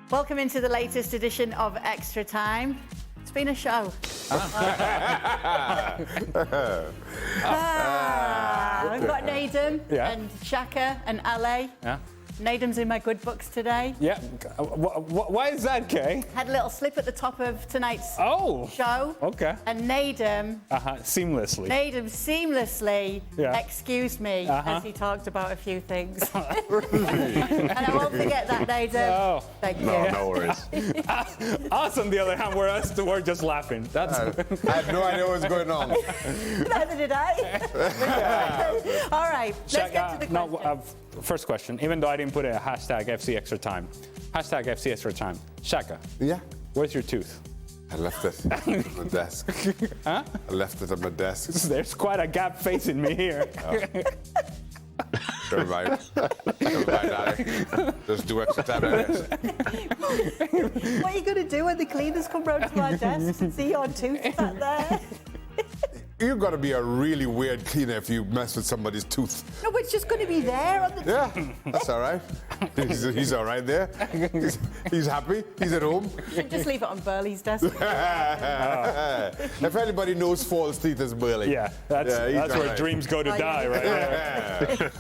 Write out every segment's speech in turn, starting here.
Welcome into the latest edition of Extra Time. It's been a show. We've got Nadem and Shaka and Ale. Yeah. Nadem's in my good books today. Yeah. Why is that, Kay? Had a little slip at the top of tonight's Oh. show. Okay. And Nadem seamlessly excused me as he talked about a few things. And I won't forget that, Nadem. Oh. Thank you. No worries. Us, on the other hand, we're just laughing. That's. I had no idea what was going on. Neither did I. All right, let's get to the question. First question, even though I didn't put a hashtag FC Extra Time. Hashtag FC Extra Time. Shaka. Yeah. Where's your tooth? I left it on my desk. Huh? I left it on my desk. There's quite a gap facing me here. Never mind. Never mind, Ali. Just do extra time. What are you going to do when the cleaners come round to our desk and see your tooth back there? You've got to be a really weird cleaner if you mess with somebody's tooth. No, but it's just going to be there on the Yeah, that's all right. He's all right there. He's happy. He's at home. Just leave it on Burley's desk. If anybody knows false teeth, it's Burley. Yeah, that's where dreams go to die, right there.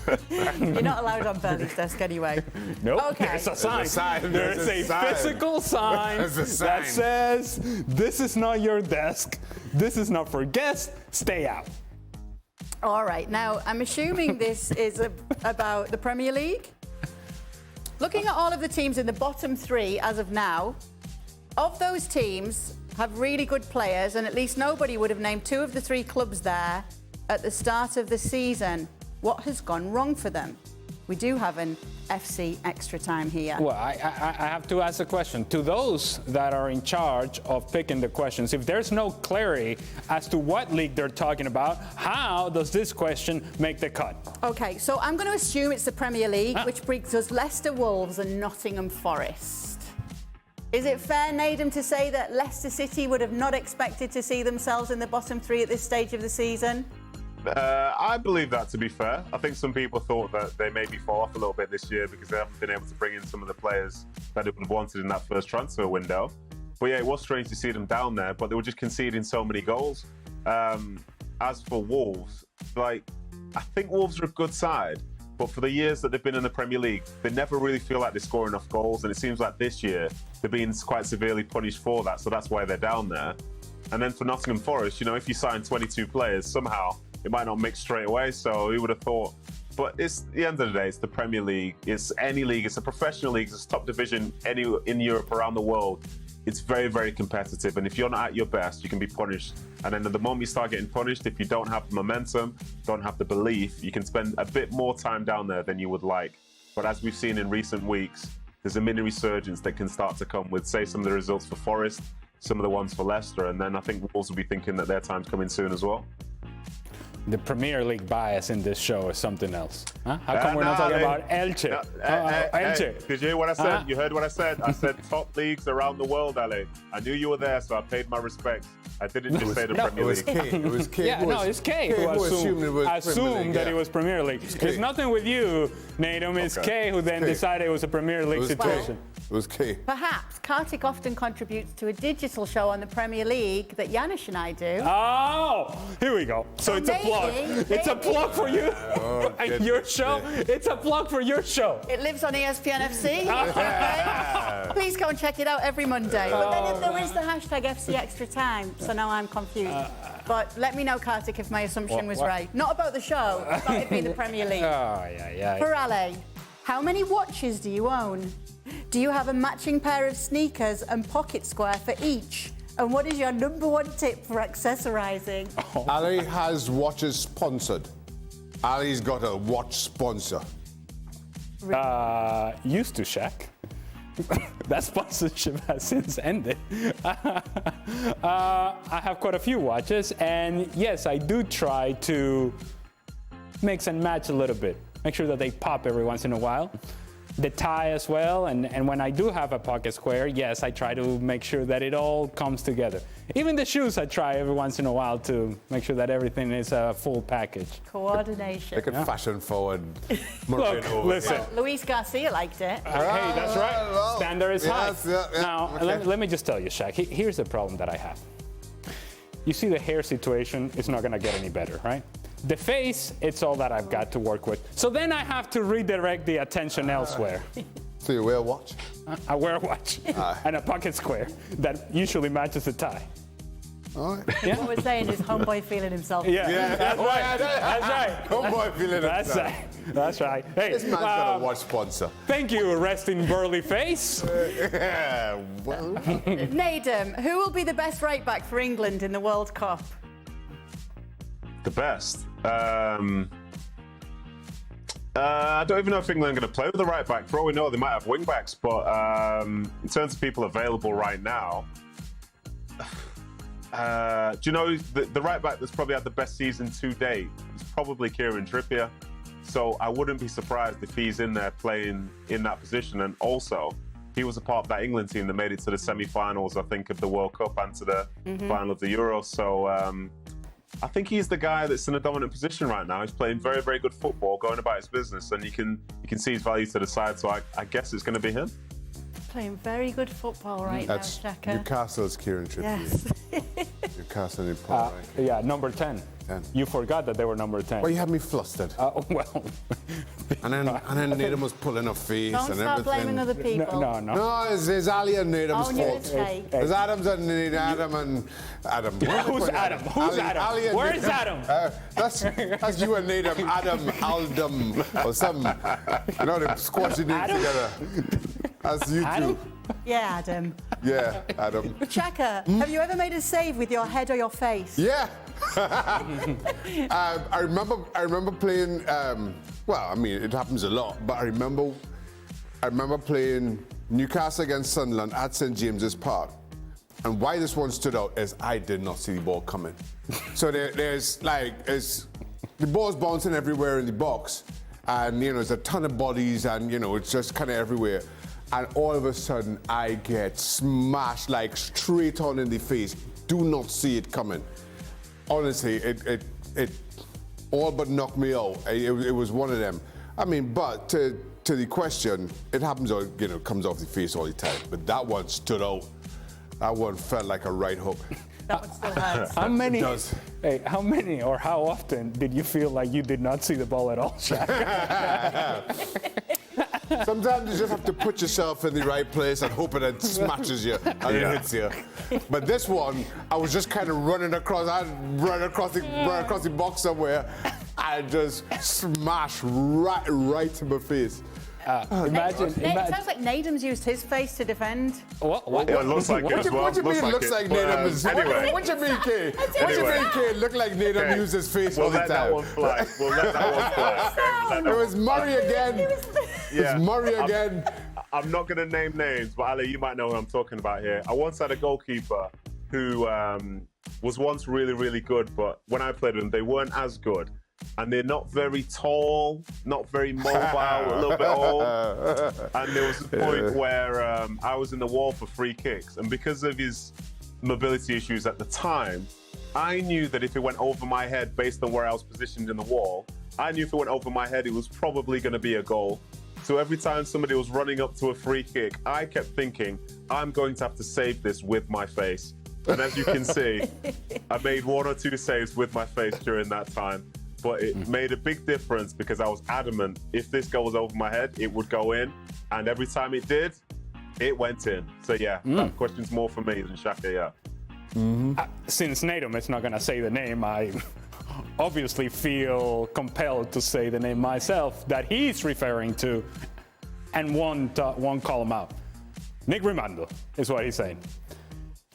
You're not allowed on Burley's desk anyway. Nope. Okay. There's a sign. There's a physical sign that says, this is not your desk. This is not for guests. Stay out. All right. Now, I'm assuming this is about the Premier League. Looking at all of the teams in the bottom three as of now, of those teams have really good players, and at least nobody would have named two of the three clubs there at the start of the season. What has gone wrong for them? We do have an FC Extra Time here. Well, I have to ask a question. To those that are in charge of picking the questions, if there's no clarity as to what league they're talking about, how does this question make the cut? Okay, so I'm going to assume it's the Premier League, which brings us Leicester, Wolves and Nottingham Forest. Is it fair, Nadem, to say that Leicester City would have not expected to see themselves in the bottom three at this stage of the season? I believe that, to be fair. I think some people thought that they maybe fall off a little bit this year because they haven't been able to bring in some of the players that they would have wanted in that first transfer window. But yeah, it was strange to see them down there, but they were just conceding so many goals. As for Wolves, I think Wolves are a good side, but for the years that they've been in the Premier League, they never really feel like they score enough goals, and it seems like this year they're being quite severely punished for that, so that's why they're down there. And then for Nottingham Forest, if you sign 22 players, somehow it might not mix straight away, so who would have thought? But it's at the end of the day, it's the Premier League. It's any league. It's a professional league. It's a top division in Europe, around the world. It's very, very competitive. And if you're not at your best, you can be punished. And then at the moment you start getting punished, if you don't have the momentum, don't have the belief, you can spend a bit more time down there than you would like. But as we've seen in recent weeks, there's a mini resurgence that can start to come with, say, some of the results for Forest, some of the ones for Leicester. And then I think Wolves will be thinking that their time's coming soon as well. The Premier League bias in this show is something else. Huh? How come we're not talking about Elche? Elche. Did you hear what I said? You heard what I said? I said top leagues around the world, Ale. I knew you were there, so I paid my respects. I didn't just say the Premier League. It was Kay. Yeah, no, it's Kay who assumed that it was Premier League. It's nothing with you, Nadem. It's Kay who then decided it was a Premier League situation. It was Kay. Perhaps. Kartik often contributes to a digital show on the Premier League that Janusz and I do. Oh, here we go. So it's a plug. It's a plug for you. Your show. It's a plug for your show. It lives on ESPN FC. Please go and check it out every Monday. But then there is the hashtag FC Extra Time. So now I'm confused. But let me know, Kartik, if my assumption was right. Not about the show, about it being the Premier League. For Ale, how many watches do you own? Do you have a matching pair of sneakers and pocket square for each? And what is your number one tip for accessorizing? Ali has watches sponsored. Ali's got a watch sponsor. Used to, Shaq. That sponsorship has since ended. I have quite a few watches, and yes, I do try to mix and match a little bit. Make sure that they pop every once in a while. the tie as well. And when I do have a pocket square, yes, I try to make sure that it all comes together. Even the shoes, I try every once in a while to make sure that everything is a full package. Coordination. Like a fashion forward. Look, listen. Well, Luis Garcia liked it. Hey, that's right. well, Standard is high. yes, yeah, Now, okay. let me just tell you, Shaq, here's the problem that I have. You see the hair situation is not going to get any better, right? The face, it's all that I've got to work with. So then I have to redirect the attention elsewhere. So you wear a watch? I wear a watch and a pocket square that usually matches the tie. All right. Yeah? What we're saying is homeboy feeling himself. Yeah, that's right. That's right. Homeboy feeling That's himself. right. That's right. Hey, This man's got a watch sponsor. thank you, resting burly face. Yeah, well. Nedum, who will be the best right back for England in the World Cup? The best. I don't even know if England are going to play with the right back. For all we know, they might have wing backs. But in terms of people available right now, do you know the right back that's probably had the best season to date? It's probably Kieran Trippier. So I wouldn't be surprised if he's in there playing in that position. And also, he was a part of that England team that made it to the semi-finals, I think, of the World Cup and to the final of the Euro. So I think he's the guy that's in a dominant position right now. He's playing very, very good football, going about his business, and you can see his value to the side. So I guess it's going to be him. Playing very good football right That's now, Shaka. Newcastle's Kieran Trippier. Yes. Newcastle in Paul. Yeah, number 10. 10. You forgot that they were number 10. Well, you had me flustered. Well, And then Nedum was pulling her face Don't and start everything. blaming other people. no. No, it's Ali and Nedum's Own your fault. mistake. It's Adam's and Adam. Who's Adam? Who's Adam? Ali and Where's Nedum. Adam? That's you and Nedum. Adam, Aldum, or something. You know, they squash your names Adam? together. That's you Adam? two. Yeah, Adam. Yeah, Adam. Shaka, have you ever made a save with your head or your face? Yeah. I remember playing. Well, I mean, it happens a lot, but I remember playing Newcastle against Sunderland at St James's Park. And why this one stood out is I did not see the ball coming. So there's the ball's bouncing everywhere in the box, and there's a ton of bodies, and it's just kind of everywhere. And all of a sudden, I get smashed straight on in the face. Do not see it coming. Honestly, it all but knocked me out. It was one of them. I mean, but to the question, it happens, comes off the face all the time. But that one stood out. That one felt like a right hook. That one still hurts. How many? It does. Hey, how many or how often did you feel like you did not see the ball at all, Shaq? Sometimes you just have to put yourself in the right place and hope it smashes you and it hits you. But this one, I was just kind of running across the box somewhere and just smashed right to my face. Imagine. It sounds like Nedum's used his face to defend. What? It looks like it as well. What do you mean looks like Nedum is? Anyway. What do you mean, Kay? What do you Anyway. mean, Kay? Look like Nedum Okay. used his face We'll all the let that time. one fly. We'll let that one fly. It was Murray again. Yeah. It's Murray again. I'm not going to name names, but Ali, you might know who I'm talking about here. I once had a goalkeeper who was once really, really good, but when I played with them, they weren't as good. And they're not very tall, not very mobile, a little bit old. And there was a point where I was in the wall for free kicks. And because of his mobility issues at the time, I knew that if it went over my head based on where I was positioned in the wall, I knew if it went over my head, it was probably going to be a goal. So every time somebody was running up to a free kick, I kept thinking, I'm going to have to save this with my face. And as you can see, I made 1 or 2 saves with my face during that time. But it made a big difference because I was adamant if this goal was over my head, it would go in. And every time it did, it went in. So yeah, that question's more for me than Shaka, yeah. Since Nedum is not going to say the name, I obviously feel compelled to say the name myself that he's referring to and won't call him out. Nick Rimando is what he's saying.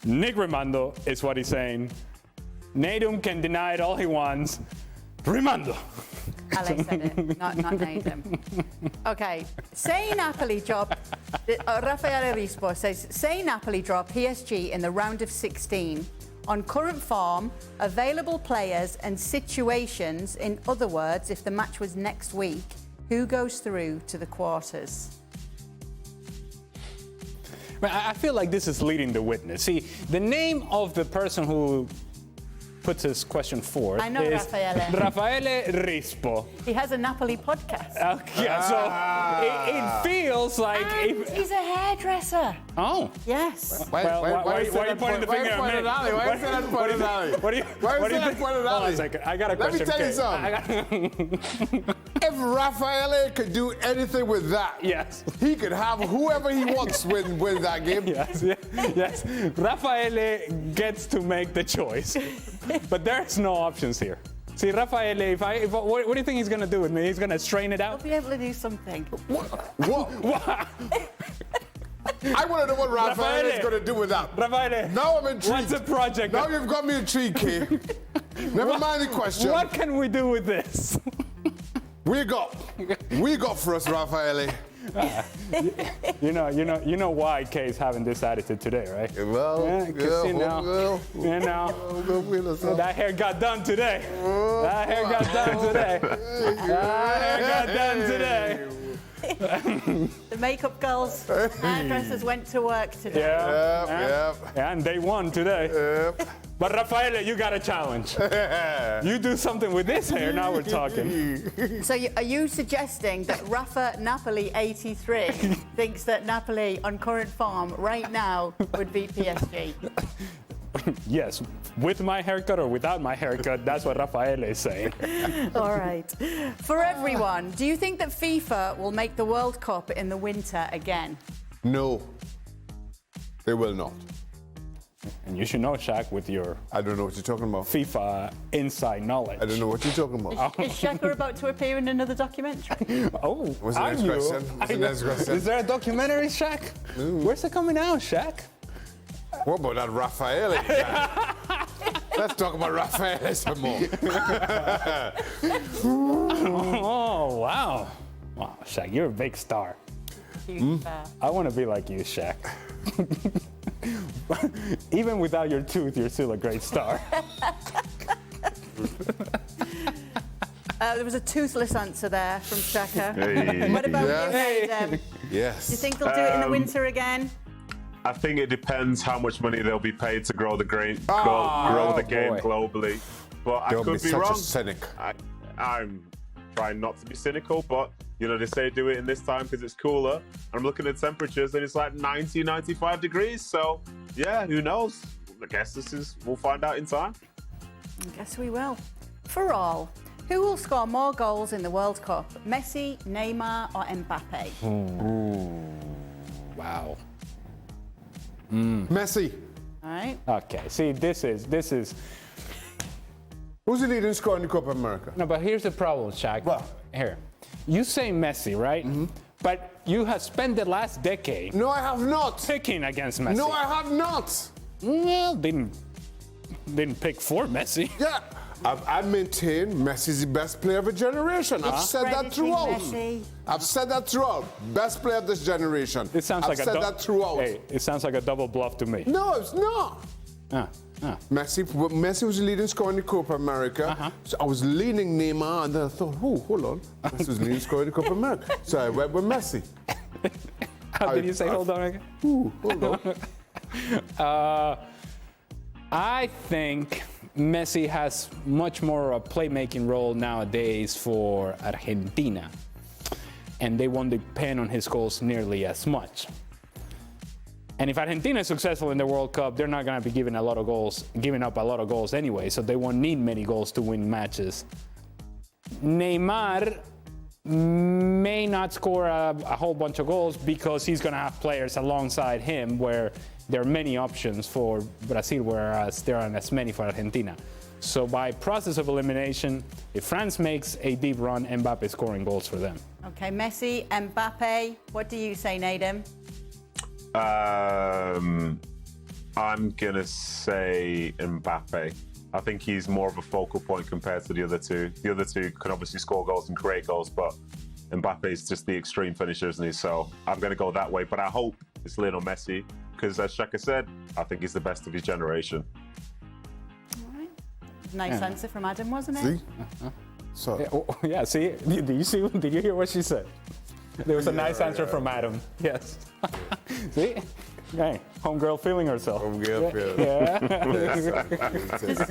Nick Rimando is what he's saying. Nedum can deny it all he wants. Rimando. Alex said it, not Nedum. Okay, say Napoli drop. Rafael Arispo says, say Napoli drop PSG in the round of 16 on current form, available players and situations. In other words, if the match was next week, who goes through to the quarters? I feel like this is leading the witness. See, the name of the person who puts his question forth I know is Raffaele. Rispo. He has a Napoli podcast. Yeah, so it feels like... And he's a hairdresser. Oh. Yes. Why are you pointing the finger at me? Why is that pointing at me? What do you Why is what do you that think? pointing Hold on at a me? second. I got a Let me question. tell you something. If Raffaele could do anything with that, Yes. he could have whoever he wants win that game. Yes, yes. Raffaele gets to make the choice, but there's no options here. See, Raffaele, what do you think he's going to do with me? He's going to strain it out? He'll be able to do something. What? I want to know what Raffaele is going to do with that. Raffaele, Now I'm intrigued. what's the project? Now you've got me intrigued, Kay. Never mind the question. What can we do with this? We got for us, Raffaele. You know why Kay's having this attitude today, right? Well, that hair got done today. That hair got done today. That hair got done today. The makeup girls, hairdressers went to work today. Yeah, and they won today. But Raffaele, you got a challenge. You do something with this hair, now we're talking. So are you suggesting that Rafa Napoli 83 thinks that Napoli on current form right now would beat PSG? Yes, with my haircut or without my haircut, that's what Raffaele is saying. All right. For everyone, do you think that FIFA will make the World Cup in the winter again? No, they will not. And you should know, Shaq, with your I don't know what you're talking about. FIFA inside knowledge. I don't know what you're talking about. Is Shaka about to appear in another documentary? Oh, What's the next question? What's the next question? Is there a documentary, Shaq? Where's it coming out, Shaq? What about that Raffaele guy? Let's talk about Raffaele some more. Oh, wow. Wow, Shaq, you're a big star. Huge fan. I want to be like you, Shaq. Even without your tooth, you're still a great star. There was a toothless answer there from Shaka. Hey. What about Yes. you, Adam? Yes. Do you think they'll do it in the winter again? I think it depends how much money they'll be paid to grow the game, game boy. globally. But I Don't could be be such wrong. a cynic. I'm trying not to be cynical, but they say do it in this time because it's cooler. I'm looking at temperatures and it's like 90, 95 degrees. So yeah, who knows? I guess we'll find out in time. I guess we will. For all, who will score more goals in the World Cup? Messi, Neymar, or Mbappe? Wow. Messi. All right. Okay, see, this is. Who's the leading scorer in the Copa America? No, but here's the problem, Shaq. What? Here. You say Messi, right? But you have spent the last decade No, I have not. picking against Messi. No, I have not. Well, didn't pick for Messi. Yeah. I maintain Messi's the best player of a generation. I've said that Crediting throughout. Messi. I've said that throughout. Best player of this generation. It sounds I've like said that throughout. Hey, it sounds like a double bluff to me. No, it's not. Messi was the leading scorer in the Copa America. So I was leaning Neymar, and then I thought, hold on. Messi was the leading scorer in the Copa America. So I went with Messi. How did you say hold on again? Hold on. I think Messi has much more a playmaking role nowadays for Argentina, and they won't depend on his goals nearly as much. And if Argentina is successful in the World Cup, they're not going to be giving up a lot of goals anyway, so they won't need many goals to win matches. Neymar may not score a whole bunch of goals because he's going to have players alongside him where there are many options for Brazil, whereas there aren't as many for Argentina. So by process of elimination, if France makes a deep run, Mbappe is scoring goals for them. Okay, Messi, Mbappe. What do you say, Nadim? I'm gonna say Mbappe. I think he's more of a focal point compared to the other two. The other two can obviously score goals and create goals, but Mbappe is just the extreme finisher, isn't he? So I'm gonna go that way. But I hope it's Lionel Messi because, as Shaka said, I think he's the best of his generation. All right. Nice answer from Adam, wasn't it? See? So, Yeah, see? Did you hear what she said? There was a nice answer from Adam. Yes. See? Hey, homegirl feeling herself. Homegirl feel. Yeah.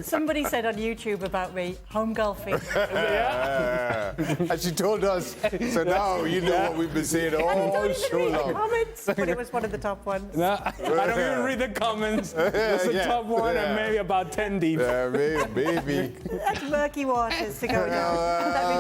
Somebody said on YouTube about me, home golfing. And she told us, so now you know what we've been saying all show long. Comments, but it was one of the top ones. No, I don't even read the comments. It's the top one and maybe about 10 deep. Yeah, maybe. That's murky waters to go down. That'd be